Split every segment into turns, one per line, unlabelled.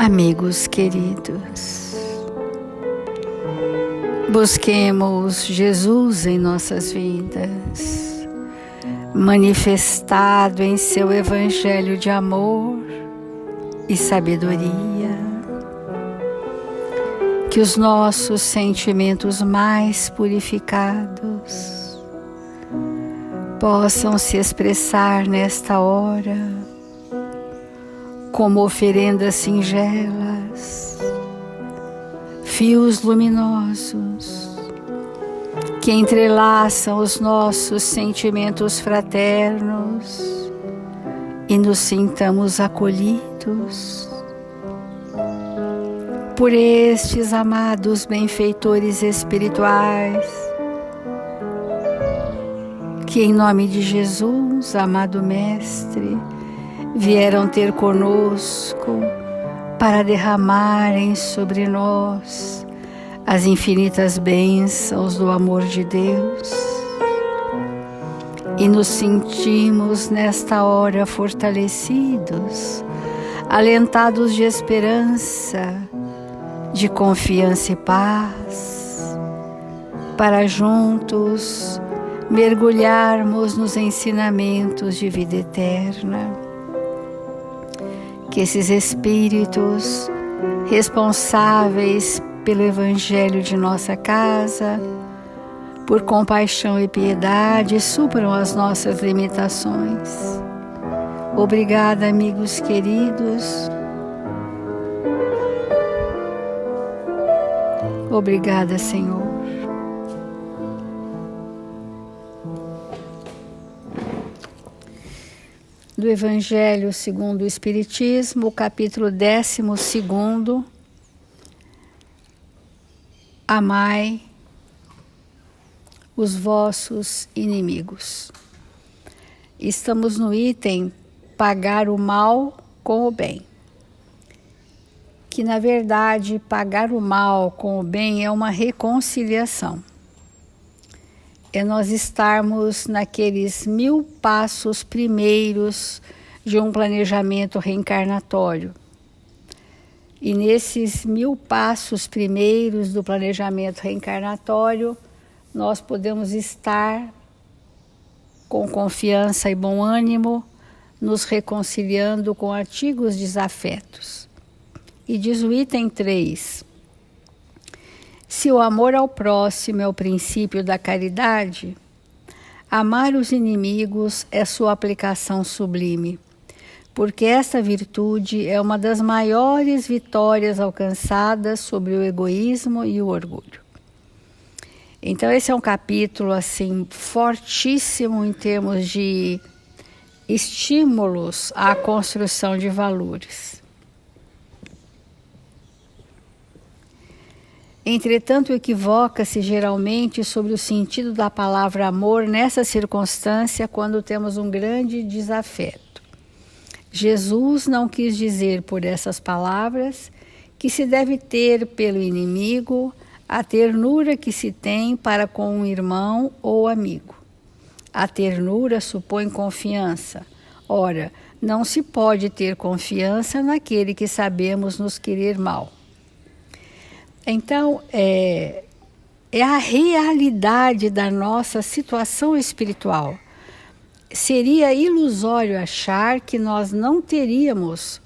Amigos queridos, busquemos Jesus em nossas vidas, manifestado em seu Evangelho de amor e sabedoria. Que os nossos sentimentos mais purificados possam se expressar nesta hora como oferendas singelas, fios luminosos que entrelaçam os nossos sentimentos fraternos e nos sintamos acolhidos por estes amados benfeitores espirituais, que em nome de Jesus, amado Mestre, vieram ter conosco para derramarem sobre nós as infinitas bênçãos do amor de Deus. E nos sentimos nesta hora fortalecidos, alentados de esperança, de confiança e paz, para juntos mergulharmos nos ensinamentos de vida eterna. Que esses espíritos responsáveis pelo Evangelho de nossa casa, por compaixão e piedade, supram as nossas limitações. Obrigada, amigos queridos. Obrigada, Senhor. Do Evangelho segundo o Espiritismo, capítulo 12, amai os vossos inimigos. Estamos no item pagar o mal com o bem. Que na verdade pagar o mal com o bem é uma reconciliação. É nós estarmos naqueles 1000 passos primeiros de um planejamento reencarnatório. E nesses 1000 passos primeiros do planejamento reencarnatório, nós podemos estar com confiança e bom ânimo, nos reconciliando com antigos desafetos. E diz o item 3. Se o amor ao próximo é o princípio da caridade, amar os inimigos é sua aplicação sublime, porque esta virtude é uma das maiores vitórias alcançadas sobre o egoísmo e o orgulho. Então esse é um capítulo assim fortíssimo em termos de estímulos à construção de valores. Entretanto, equivoca-se geralmente sobre o sentido da palavra amor nessa circunstância quando temos um grande desafeto. Jesus não quis dizer por essas palavras que se deve ter pelo inimigo a ternura que se tem para com um irmão ou amigo. A ternura supõe confiança. Ora, não se pode ter confiança naquele que sabemos nos querer mal. Então, é a realidade da nossa situação espiritual. Seria ilusório achar que nós não teríamos,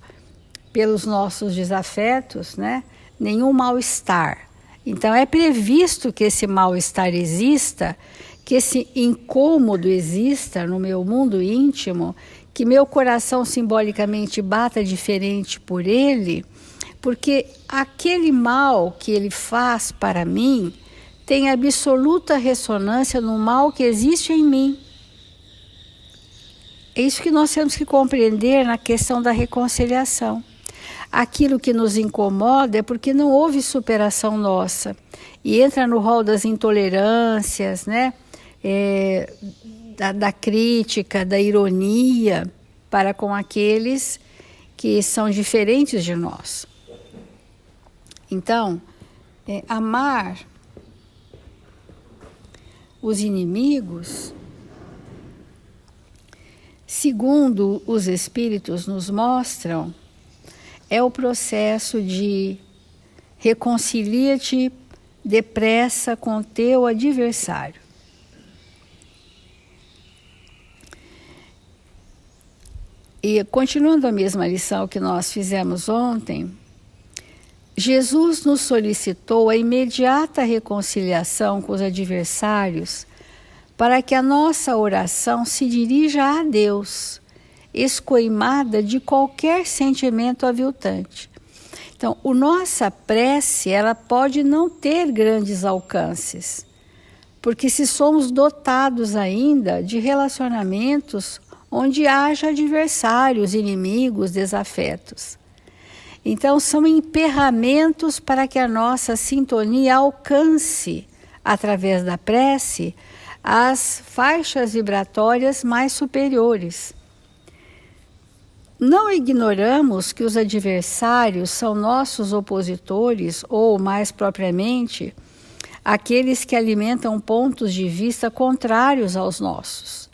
pelos nossos desafetos, né, nenhum mal-estar. Então, é previsto que esse mal-estar exista, que esse incômodo exista no meu mundo íntimo, que meu coração simbolicamente bata diferente por ele, porque aquele mal que ele faz para mim tem absoluta ressonância no mal que existe em mim. É isso que nós temos que compreender na questão da reconciliação. Aquilo que nos incomoda é porque não houve superação nossa. E entra no rol das intolerâncias, né? Da crítica, da ironia para com aqueles que são diferentes de nós. Então, amar os inimigos, segundo os Espíritos nos mostram, é o processo de reconcilia-te depressa com teu adversário. E continuando a mesma lição que nós fizemos ontem, Jesus nos solicitou a imediata reconciliação com os adversários para que a nossa oração se dirija a Deus, escoimada de qualquer sentimento aviltante. Então, a nossa prece, ela pode não ter grandes alcances, porque se somos dotados ainda de relacionamentos onde haja adversários, inimigos, desafetos. Então, são emperramentos para que a nossa sintonia alcance, através da prece, as faixas vibratórias mais superiores. Não ignoramos que os adversários são nossos opositores, ou, mais propriamente, aqueles que alimentam pontos de vista contrários aos nossos.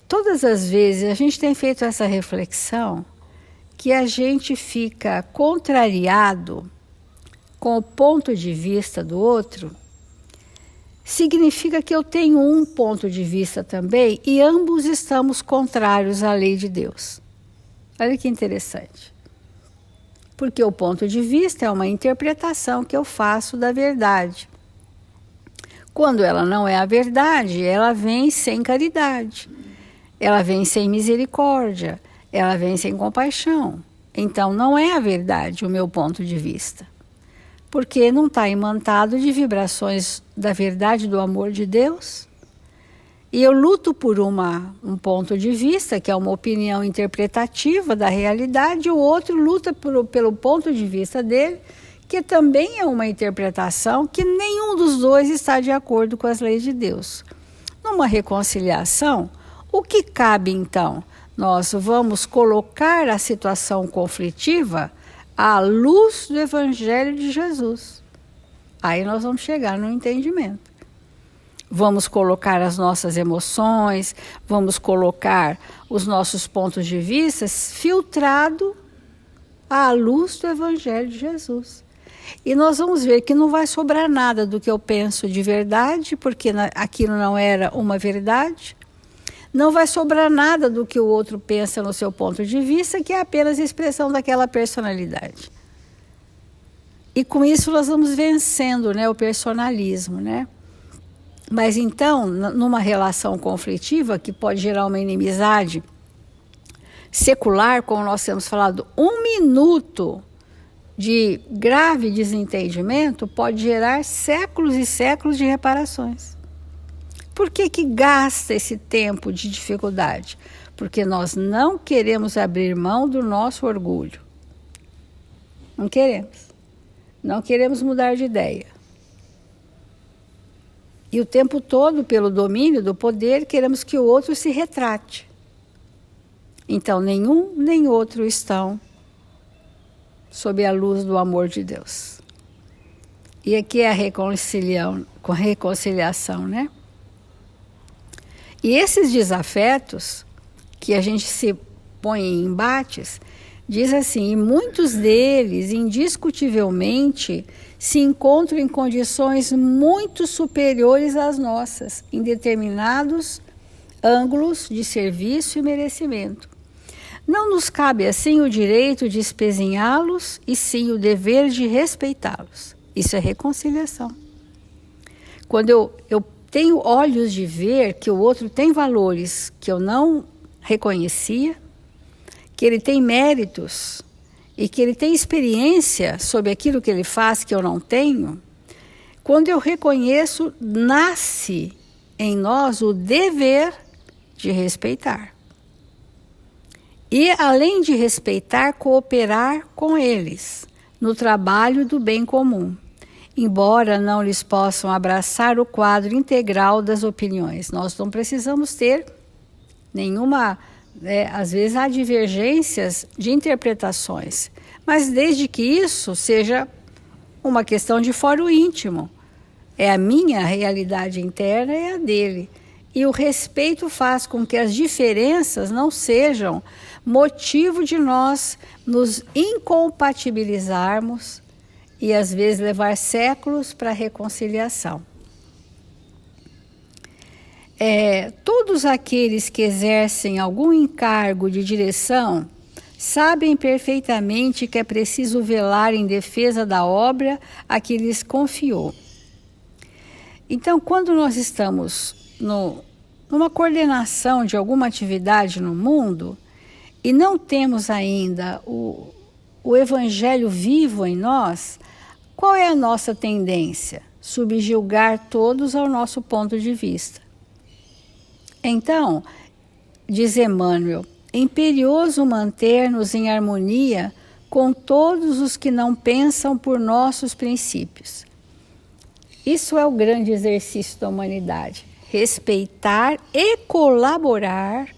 Todas as vezes a gente tem feito essa reflexão que a gente fica contrariado com o ponto de vista do outro, significa que eu tenho um ponto de vista também e ambos estamos contrários à lei de Deus. Olha que interessante. Porque o ponto de vista é uma interpretação que eu faço da verdade. Quando ela não é a verdade, ela vem sem caridade, ela vem sem misericórdia, ela vem sem compaixão. Então não é a verdade o meu ponto de vista. Porque não está imantado de vibrações da verdade do amor de Deus. E eu luto por um ponto de vista, que é uma opinião interpretativa da realidade, e o outro luta pelo ponto de vista dele, que também é uma interpretação que nenhum dos dois está de acordo com as leis de Deus. Numa reconciliação, o que cabe então? Nós vamos colocar a situação conflitiva à luz do Evangelho de Jesus. Aí nós vamos chegar no entendimento. Vamos colocar as nossas emoções, vamos colocar os nossos pontos de vista filtrado à luz do Evangelho de Jesus. E nós vamos ver que não vai sobrar nada do que eu penso de verdade, porque aquilo não era uma verdade. Não vai sobrar nada do que o outro pensa no seu ponto de vista, que é apenas expressão daquela personalidade. E com isso nós vamos vencendo, o personalismo, Mas então, numa relação conflitiva, que pode gerar uma inimizade secular, como nós temos falado, 1 minuto de grave desentendimento pode gerar séculos e séculos de reparações. Por que gasta esse tempo de dificuldade? Porque nós não queremos abrir mão do nosso orgulho. Não queremos. Não queremos mudar de ideia. E o tempo todo, pelo domínio do poder, queremos que o outro se retrate. Então, nenhum nem outro estão sob a luz do amor de Deus. E aqui é a reconciliação, E esses desafetos, que a gente se põe em embates, diz assim, e muitos deles, indiscutivelmente, se encontram em condições muito superiores às nossas, em determinados ângulos de serviço e merecimento. Não nos cabe assim o direito de espezinhá-los e sim o dever de respeitá-los. Isso é reconciliação. Quando eu tenho olhos de ver que o outro tem valores que eu não reconhecia, que ele tem méritos e que ele tem experiência sobre aquilo que ele faz que eu não tenho, quando eu reconheço, nasce em nós o dever de respeitar. E, além de respeitar, cooperar com eles no trabalho do bem comum, embora não lhes possam abraçar o quadro integral das opiniões. Nós não precisamos ter nenhuma, às vezes há divergências de interpretações, mas desde que isso seja uma questão de fórum íntimo. É a minha realidade interna e a dele. E o respeito faz com que as diferenças não sejam motivo de nós nos incompatibilizarmos e às vezes levar séculos para a reconciliação. Todos aqueles que exercem algum encargo de direção sabem perfeitamente que é preciso velar em defesa da obra a que lhes confiou. Então, quando nós estamos numa coordenação de alguma atividade no mundo e não temos ainda o Evangelho vivo em nós, qual é a nossa tendência? Subjugar todos ao nosso ponto de vista. Então, diz Emmanuel, é imperioso manter-nos em harmonia com todos os que não pensam por nossos princípios. Isso é o grande exercício da humanidade. Respeitar e colaborar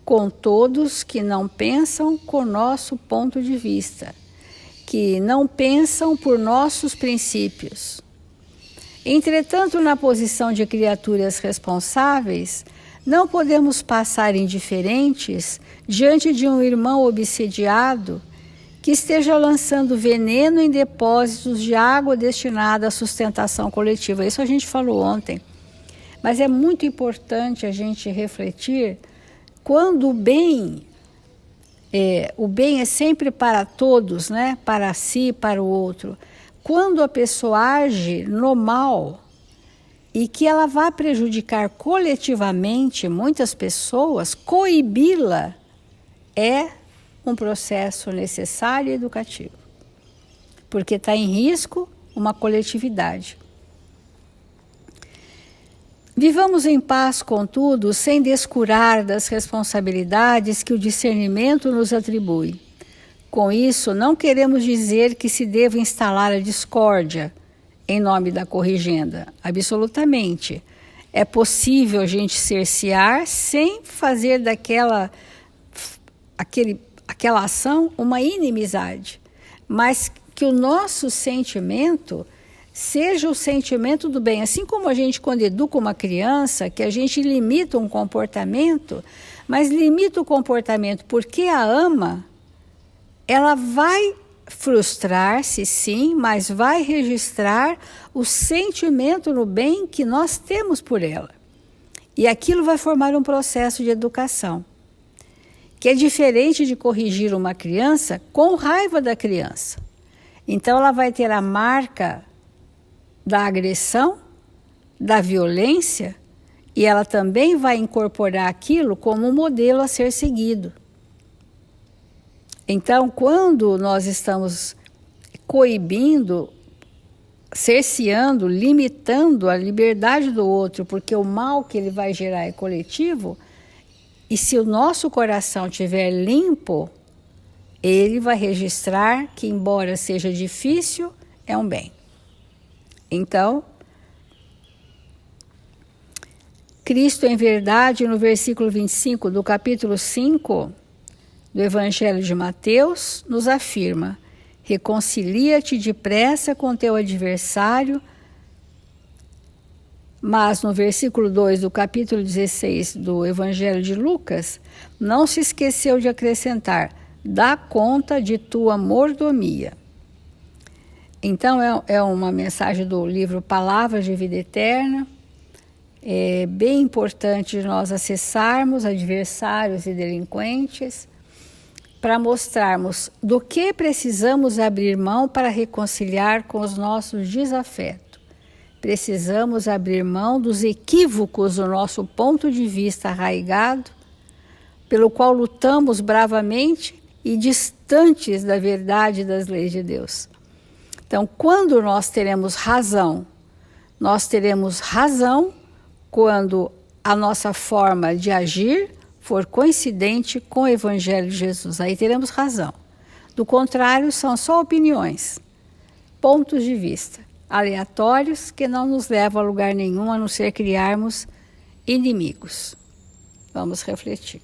com todos que não pensam com nosso ponto de vista, que não pensam por nossos princípios. Entretanto, na posição de criaturas responsáveis, não podemos passar indiferentes diante de um irmão obsediado que esteja lançando veneno em depósitos de água destinada à sustentação coletiva. Isso a gente falou ontem. Mas é muito importante a gente refletir quando o bem é sempre para todos, né? Para si, para o outro. Quando a pessoa age no mal e que ela vai prejudicar coletivamente muitas pessoas, coibi-la é um processo necessário e educativo, porque está em risco uma coletividade. Vivamos em paz, contudo, sem descurar das responsabilidades que o discernimento nos atribui. Com isso, não queremos dizer que se deva instalar a discórdia em nome da corrigenda. Absolutamente. É possível a gente cercear sem fazer daquela ação uma inimizade, mas que o nosso sentimento seja o sentimento do bem. Assim como a gente, quando educa uma criança, que a gente limita um comportamento, mas limita o comportamento porque a ama, ela vai frustrar-se, sim, mas vai registrar o sentimento no bem que nós temos por ela. E aquilo vai formar um processo de educação, que é diferente de corrigir uma criança com raiva da criança. Então ela vai ter a marca da agressão, da violência, e ela também vai incorporar aquilo como um modelo a ser seguido. Então, quando nós estamos coibindo, cerceando, limitando a liberdade do outro, porque o mal que ele vai gerar é coletivo, e se o nosso coração estiver limpo, ele vai registrar que, embora seja difícil, é um bem. Então, Cristo, em verdade, no versículo 25 do capítulo 5 do Evangelho de Mateus, nos afirma: reconcilia-te depressa com teu adversário. Mas no versículo 2 do capítulo 16 do Evangelho de Lucas, não se esqueceu de acrescentar: dá conta de tua mordomia. Então é uma mensagem do livro Palavras de Vida Eterna. É bem importante nós acessarmos adversários e delinquentes para mostrarmos do que precisamos abrir mão para reconciliar com os nossos desafetos. Precisamos abrir mão dos equívocos do nosso ponto de vista arraigado, pelo qual lutamos bravamente e distantes da verdade e das leis de Deus. Então, quando nós teremos razão quando a nossa forma de agir for coincidente com o Evangelho de Jesus. Aí teremos razão. Do contrário, são só opiniões, pontos de vista aleatórios que não nos levam a lugar nenhum, a não ser criarmos inimigos. Vamos refletir.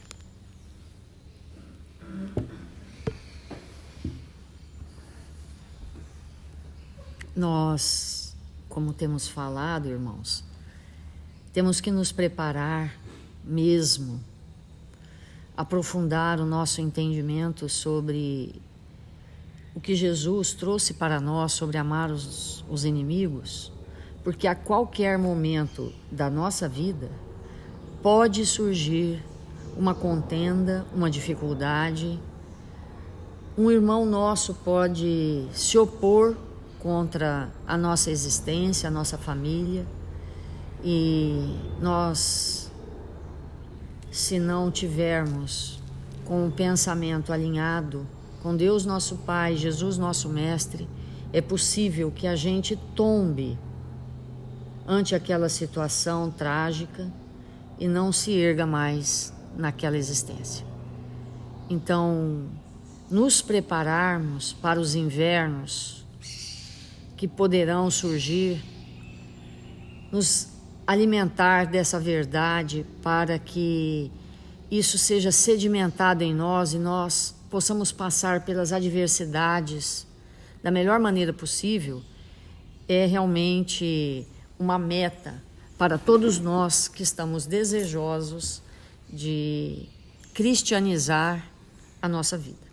Nós, como temos falado, irmãos, Temos que nos preparar mesmo, aprofundar o nosso entendimento sobre o que Jesus trouxe para nós sobre amar os inimigos, porque a qualquer momento da nossa vida pode surgir uma contenda, uma dificuldade. Um irmão nosso pode se opor contra a nossa existência, a nossa família, e nós, se não tivermos com o pensamento alinhado com Deus nosso Pai, Jesus nosso Mestre, é possível que a gente tombe ante aquela situação trágica e não se erga mais naquela existência. Então, nos prepararmos para os invernos que poderão surgir, nos alimentar dessa verdade para que isso seja sedimentado em nós e nós possamos passar pelas adversidades da melhor maneira possível, é realmente uma meta para todos nós que estamos desejosos de cristianizar a nossa vida.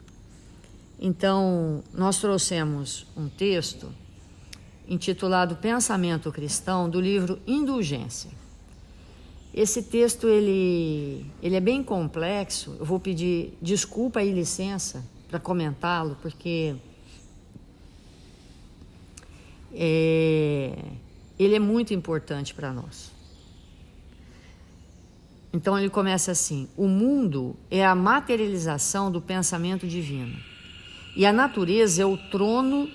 Então, nós trouxemos um texto intitulado Pensamento Cristão, do livro Indulgência. Esse texto ele é bem complexo. Eu vou pedir desculpa e licença para comentá-lo, porque ele é muito importante para nós. Então ele começa assim: o mundo é a materialização do pensamento divino, e a natureza é o trono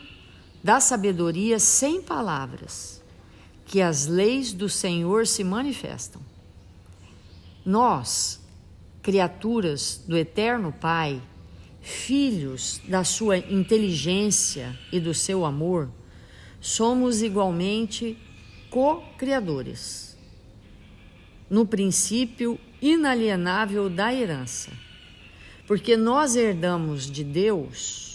da sabedoria sem palavras, que as leis do Senhor se manifestam. Nós, criaturas do Eterno Pai, filhos da sua inteligência e do seu amor, somos igualmente co-criadores, no princípio inalienável da herança, porque nós herdamos de Deus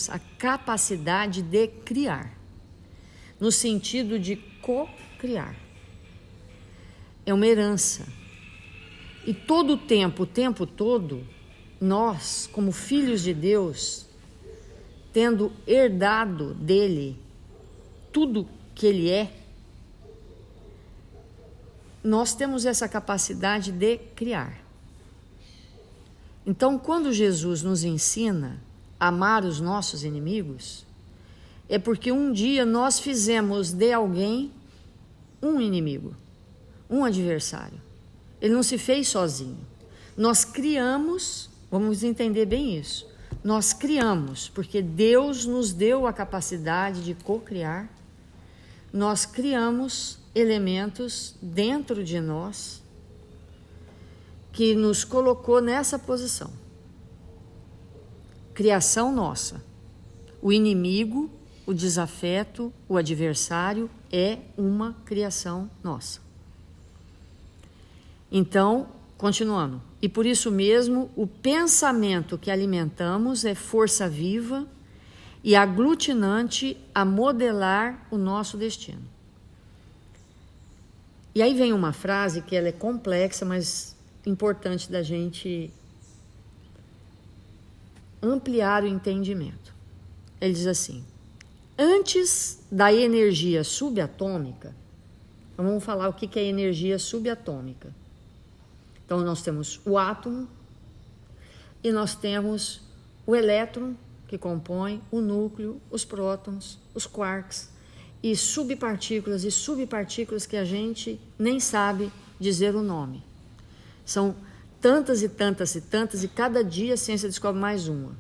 a capacidade de criar, no sentido de co-criar. É uma herança. E todo o tempo todo, nós, como filhos de Deus, tendo herdado dele tudo que ele é, nós temos essa capacidade de criar. Então, quando Jesus nos ensina a amar os nossos inimigos, é porque um dia nós fizemos de alguém um inimigo, um adversário. Ele não se fez sozinho. Nós criamos, vamos entender bem isso, nós criamos, porque Deus nos deu a capacidade de co-criar, nós criamos elementos dentro de nós que nos colocou nessa posição. Criação nossa. O inimigo, o desafeto, o adversário é uma criação nossa. Então, continuando. E por isso mesmo, o pensamento que alimentamos é força viva e aglutinante a modelar o nosso destino. E aí vem uma frase que ela é complexa, mas importante da gente ampliar o entendimento. Ele diz assim: antes da energia subatômica, vamos falar o que é energia subatômica. Então nós temos o átomo e nós temos o elétron, que compõe o núcleo, os prótons, os quarks e subpartículas que a gente nem sabe dizer o nome. São tantas e tantas e tantas, e cada dia a ciência descobre mais uma.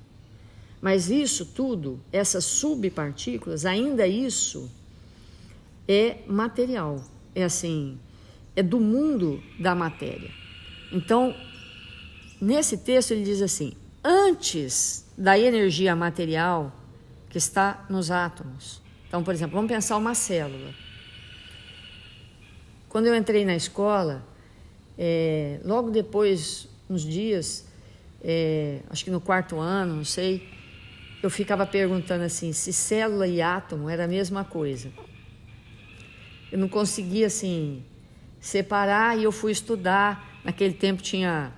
Mas isso tudo, essas subpartículas, ainda isso é material, é assim, é do mundo da matéria. Então, nesse texto ele diz assim: antes da energia material que está nos átomos. Então, por exemplo, vamos pensar uma célula. Quando eu entrei na escola, logo depois, uns dias, acho que no 4º ano, não sei, eu ficava perguntando assim, se célula e átomo era a mesma coisa. Eu não conseguia, assim, separar, e eu fui estudar. Naquele tempo tinha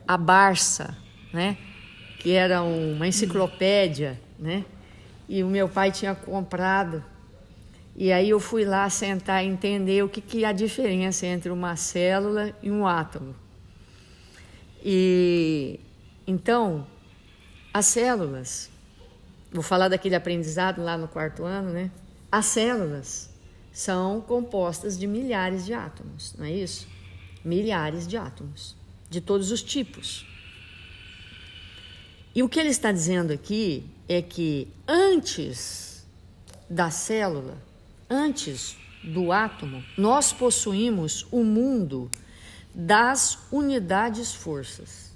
a Barça, né? Que era uma enciclopédia, né? E o meu pai tinha comprado. E aí eu fui lá sentar e entender o que é a diferença entre uma célula e um átomo. E então, as células, vou falar daquele aprendizado lá no 4º ano, né? As células são compostas de milhares de átomos, não é isso? Milhares de átomos, de todos os tipos. E o que ele está dizendo aqui é que antes da célula, antes do átomo, nós possuímos o mundo das unidades forças.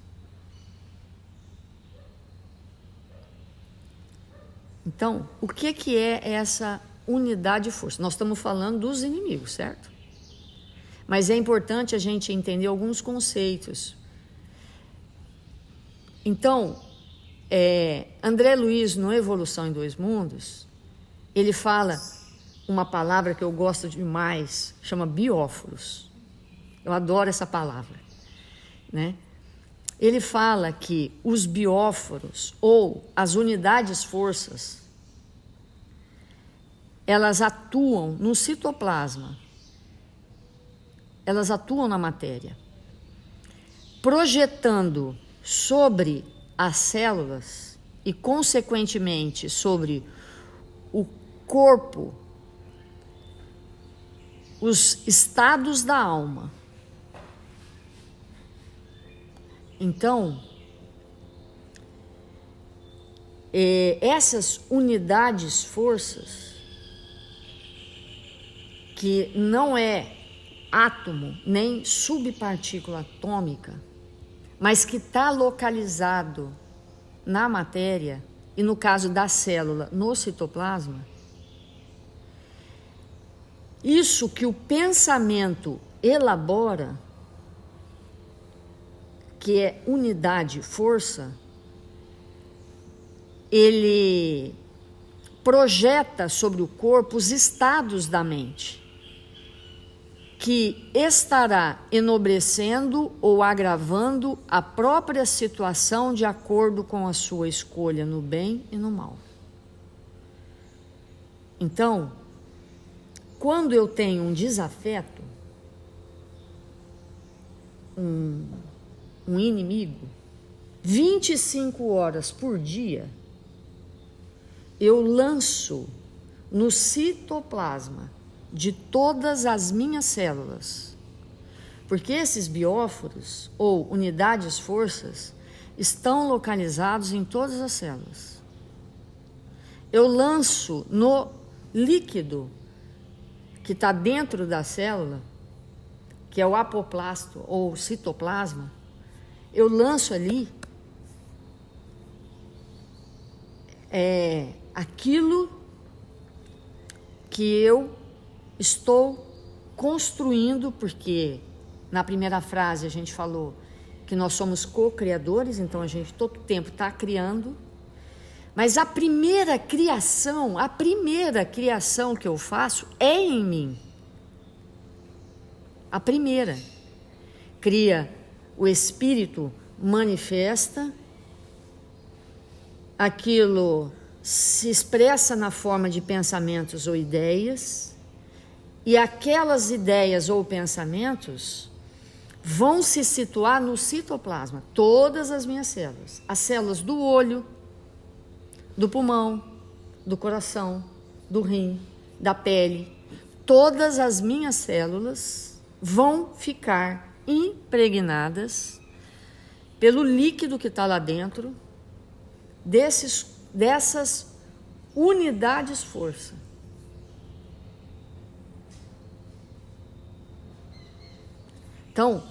Então, o que é essa unidade força? Nós estamos falando dos inimigos, certo? Mas é importante a gente entender alguns conceitos. Então, André Luiz, no Evolução em Dois Mundos, ele fala uma palavra que eu gosto demais, chama bióforos. Eu adoro essa palavra, né? Ele fala que os bióforos, ou as unidades forças, elas atuam no citoplasma, elas atuam na matéria, projetando sobre as células e, consequentemente, sobre o corpo, os estados da alma. Então, essas unidades forças, que não é átomo nem subpartícula atômica, mas que está localizado na matéria, e no caso da célula, no citoplasma, isso que o pensamento elabora, que é unidade, força, ele projeta sobre o corpo os estados da mente, que estará enobrecendo ou agravando a própria situação de acordo com a sua escolha no bem e no mal. Então, quando eu tenho um desafeto, um inimigo, 25 horas por dia, eu lanço no citoplasma de todas as minhas células, porque esses bióforos, ou unidades forças, estão localizados em todas as células. Eu lanço no líquido que está dentro da célula, que é o apoplasto ou citoplasma, eu lanço ali aquilo que eu estou construindo, porque na primeira frase a gente falou que nós somos co-criadores, então a gente todo tempo está criando, mas a primeira criação que eu faço é em mim. A primeira. Cria, o espírito manifesta, aquilo se expressa na forma de pensamentos ou ideias, e aquelas ideias ou pensamentos vão se situar no citoplasma, todas as minhas células, as células do olho, do pulmão, do coração, do rim, da pele, todas as minhas células vão ficar impregnadas pelo líquido que está lá dentro, dessas unidades força. Então,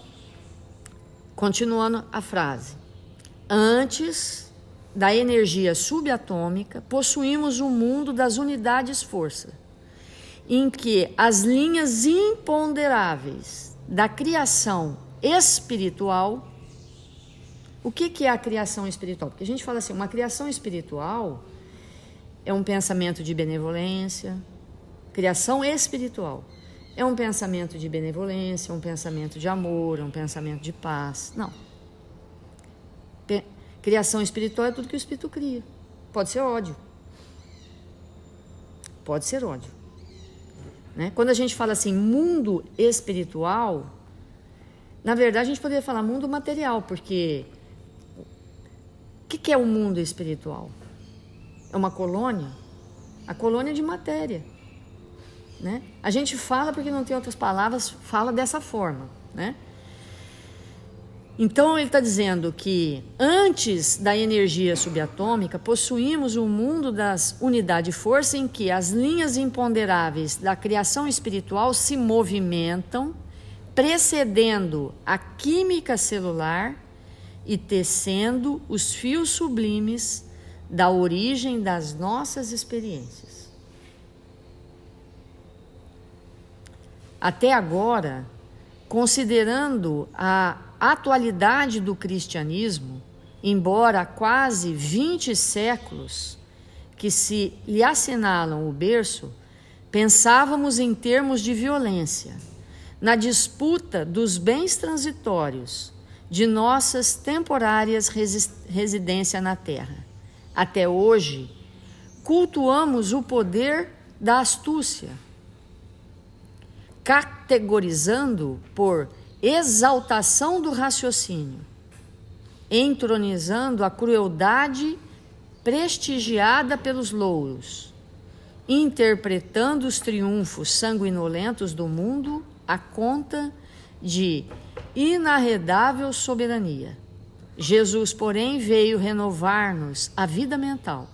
continuando a frase, antes da energia subatômica, possuímos um mundo das unidades força, em que as linhas imponderáveis da criação espiritual. O que é a criação espiritual? Porque a gente fala assim, uma criação espiritual é um pensamento de benevolência. Criação espiritual é um pensamento de benevolência, um pensamento de amor, um pensamento de paz. Não. Criação espiritual é tudo que o Espírito cria. Pode ser ódio. Pode ser ódio. Né? Quando a gente fala assim, mundo espiritual, na verdade a gente poderia falar mundo material, porque o que é o mundo espiritual? É uma colônia? A colônia de matéria. Né? A gente fala, porque não tem outras palavras, fala dessa forma. Né? Então ele está dizendo que antes da energia subatômica possuímos um mundo das unidades de força em que as linhas imponderáveis da criação espiritual se movimentam, precedendo a química celular e tecendo os fios sublimes da origem das nossas experiências. Até agora, considerando a atualidade do cristianismo, embora há quase 20 séculos que se lhe assinalam o berço, pensávamos em termos de violência, na disputa dos bens transitórios de nossas temporárias residências na terra. Até hoje, cultuamos o poder da astúcia, categorizando por exaltação do raciocínio, entronizando a crueldade prestigiada pelos louros, interpretando os triunfos sanguinolentos do mundo à conta de inarredável soberania. Jesus, porém, veio renovar-nos a vida mental,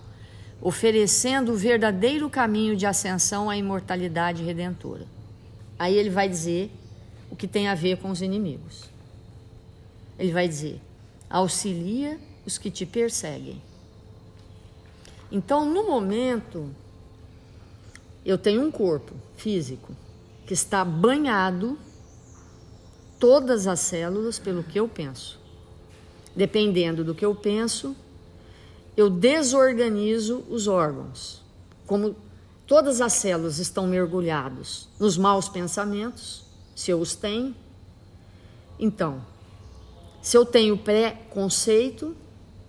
oferecendo o verdadeiro caminho de ascensão à imortalidade redentora. Aí ele vai dizer o que tem a ver com os inimigos. Ele vai dizer: auxilia os que te perseguem. Então, no momento, eu tenho um corpo físico que está banhado, todas as células, pelo que eu penso. Dependendo do que eu penso, eu desorganizo os órgãos. Como todas as células estão mergulhadas nos maus pensamentos, se eu os tenho, então, se eu tenho pré-conceito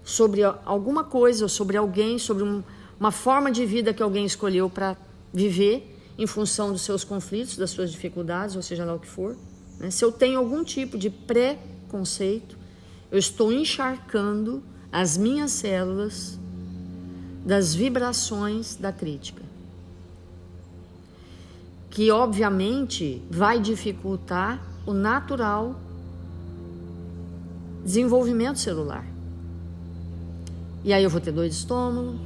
sobre alguma coisa, ou sobre alguém, sobre uma forma de vida que alguém escolheu para viver, em função dos seus conflitos, das suas dificuldades, ou seja lá o que for, né? Se eu tenho algum tipo de pré-conceito, eu estou encharcando as minhas células das vibrações da crítica, que obviamente vai dificultar o natural desenvolvimento celular. E aí eu vou ter dor de estômago,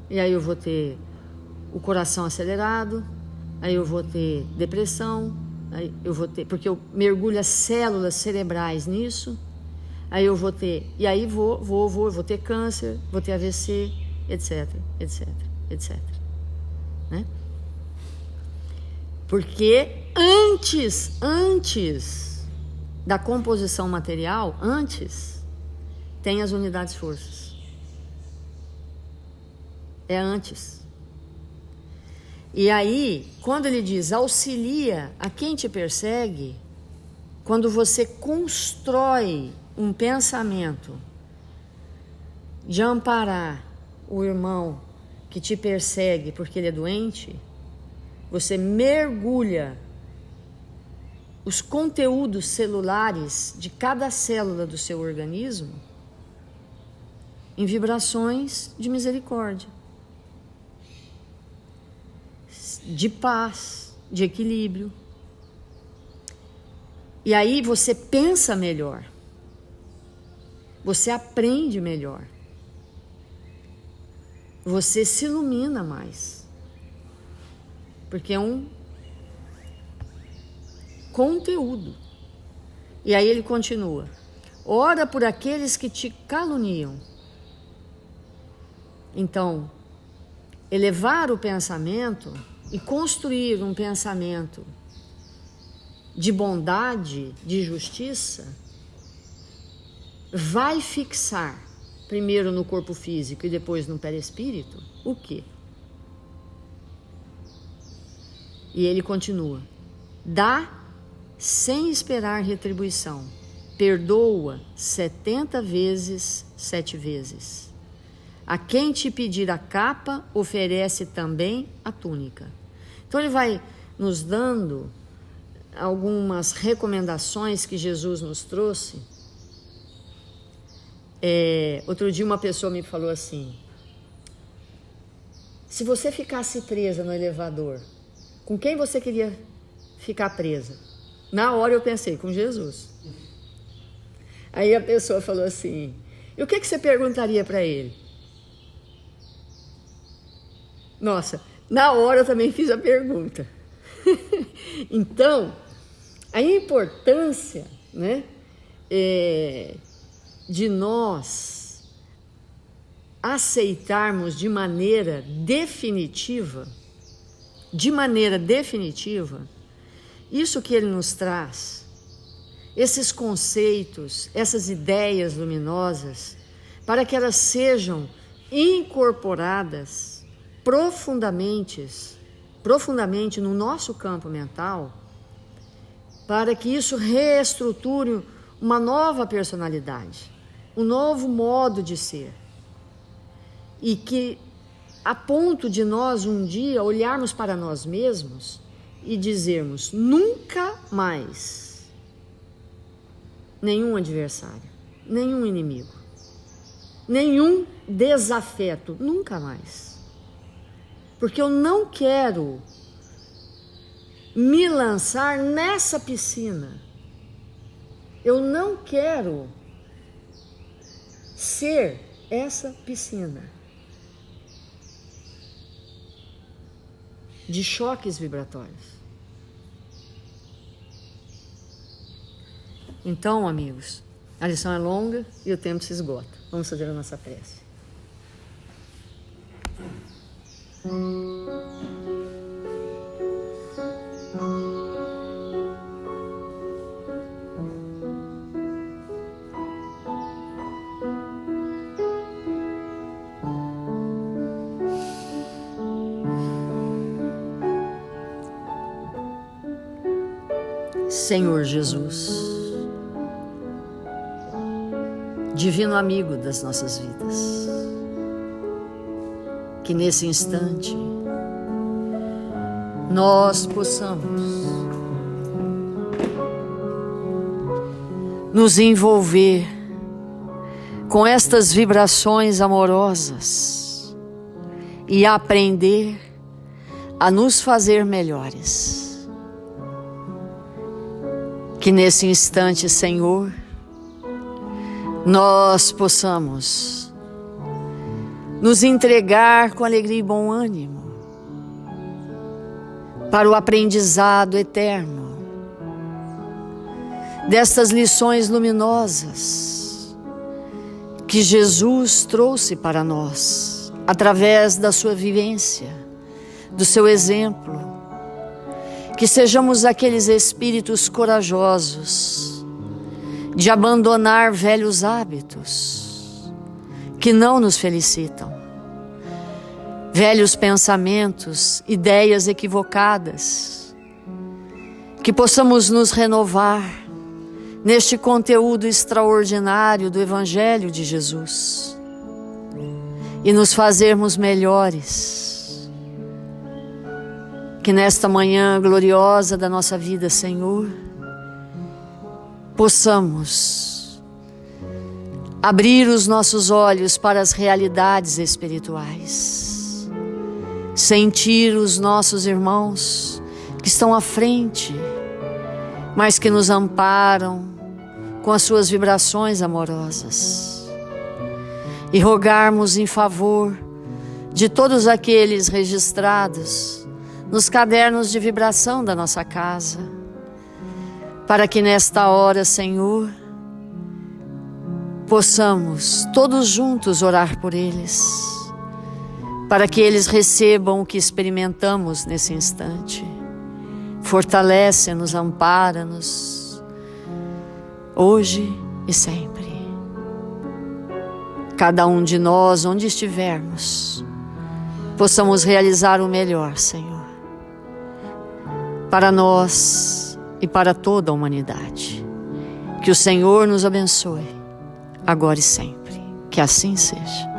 e aí eu vou ter o coração acelerado, aí eu vou ter depressão, aí eu vou ter, porque eu mergulho as células cerebrais nisso, aí eu vou ter, e aí eu vou ter câncer, vou ter AVC, etc, etc, etc, né? Porque antes da composição material, tem as unidades forças. É antes. E aí, quando ele diz auxilia a quem te persegue, quando você constrói um pensamento de amparar o irmão que te persegue porque ele é doente, você mergulha os conteúdos celulares de cada célula do seu organismo em vibrações de misericórdia, de paz, de equilíbrio. E aí você pensa melhor, você aprende melhor, você se ilumina mais, porque é um conteúdo. E aí ele continua: ora por aqueles que te caluniam. Então, elevar o pensamento e construir um pensamento de bondade, de justiça, vai fixar, primeiro no corpo físico e depois no perispírito, o quê? E ele continua: dá sem esperar retribuição, perdoa 70 vezes, 7 vezes. A quem te pedir a capa, oferece também a túnica. Então ele vai nos dando algumas recomendações que Jesus nos trouxe. Outro dia uma pessoa me falou assim: se você ficasse presa no elevador, com quem você queria ficar presa? Na hora eu pensei, com Jesus. Aí a pessoa falou assim: e o que você perguntaria para ele? Nossa, na hora eu também fiz a pergunta. Então, a importância, né, de nós aceitarmos de maneira definitiva, isso que ele nos traz, esses conceitos, essas ideias luminosas, para que elas sejam incorporadas profundamente no nosso campo mental, para que isso reestruture uma nova personalidade, um novo modo de ser, e que a ponto de nós um dia olharmos para nós mesmos e dizermos: nunca mais nenhum adversário, nenhum inimigo, nenhum desafeto, nunca mais. Porque eu não quero me lançar nessa piscina. Eu não quero ser essa piscina de choques vibratórios. Então, amigos, a lição é longa e o tempo se esgota. Vamos fazer a nossa prece. Senhor Jesus, divino amigo das nossas vidas, que nesse instante nós possamos nos envolver com estas vibrações amorosas e aprender a nos fazer melhores. Que nesse instante, Senhor, nós possamos nos entregar com alegria e bom ânimo para o aprendizado eterno destas lições luminosas que Jesus trouxe para nós através da sua vivência, do seu exemplo. Que sejamos aqueles espíritos corajosos de abandonar velhos hábitos que não nos felicitam, velhos pensamentos, ideias equivocadas, que possamos nos renovar neste conteúdo extraordinário do Evangelho de Jesus e nos fazermos melhores. Que nesta manhã gloriosa da nossa vida, Senhor, possamos abrir os nossos olhos para as realidades espirituais, sentir os nossos irmãos que estão à frente, mas que nos amparam com as suas vibrações amorosas, e rogarmos em favor de todos aqueles registrados nos cadernos de vibração da nossa casa, para que nesta hora, Senhor, possamos todos juntos orar por eles, para que eles recebam o que experimentamos nesse instante. Fortalece-nos, ampara-nos, hoje e sempre. Cada um de nós, onde estivermos, possamos realizar o melhor, Senhor. para nós e para toda a humanidade. Que o Senhor nos abençoe, agora e sempre. Que assim seja.